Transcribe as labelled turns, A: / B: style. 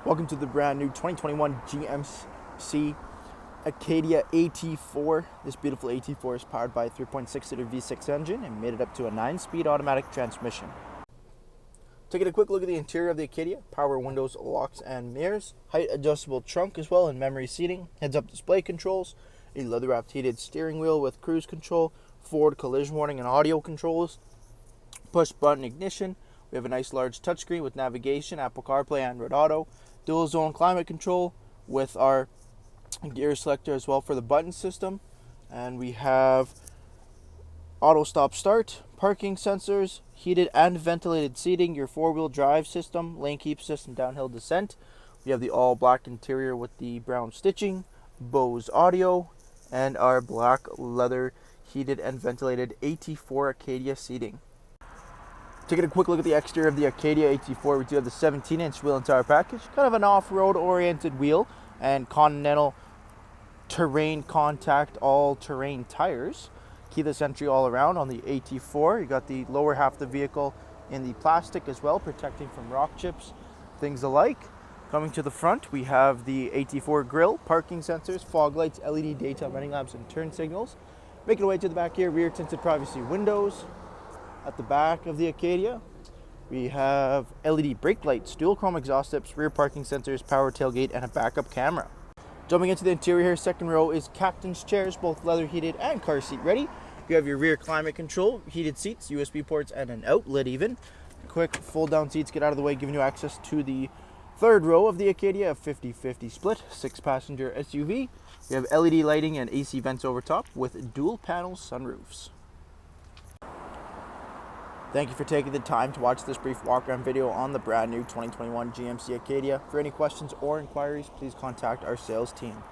A: Welcome to the brand new 2021 GMC Acadia AT4. This beautiful AT4 is powered by a 3.6-liter V6 engine and made it up to a 9-speed automatic transmission. Taking a quick look at the interior of the Acadia: power windows, locks and mirrors, height adjustable trunk as well, and memory seating, heads-up display controls, a leather-wrapped heated steering wheel with cruise control, forward collision warning and audio controls, push-button ignition. We have a nice large touchscreen with navigation, Apple CarPlay, Android Auto, dual zone climate control with our gear selector as well for the button system. And we have auto stop start, parking sensors, heated and ventilated seating, your 4-wheel drive system, lane keep system, downhill descent. We have the all black interior with the brown stitching, Bose audio, and our black leather heated and ventilated AT4 Acadia seating. Taking a quick look at the exterior of the Acadia AT4, we do have the 17-inch wheel and tire package, kind of an off-road oriented wheel, and Continental terrain contact all-terrain tires. Keyless entry all around on the AT4. You got the lower half of the vehicle in the plastic as well, protecting from rock chips, things alike. Coming to the front, we have the AT4 grille, parking sensors, fog lights, LED daytime running lamps, and turn signals. Making our way to the back here, rear tinted privacy windows. At the back of the Acadia, we have LED brake lights, dual chrome exhaust tips, rear parking sensors, power tailgate, and a backup camera. Jumping into the interior here, second row is captain's chairs, both leather heated and car seat ready. You have your rear climate control, heated seats, USB ports, and an outlet even. Quick fold down seats get out of the way, giving you access to the third row of the Acadia, a 50-50 split, 6-passenger SUV. We have LED lighting and AC vents over top with dual panel sunroofs. Thank you for taking the time to watch this brief walk-around video on the brand new 2021 GMC Acadia. For any questions or inquiries, please contact our sales team.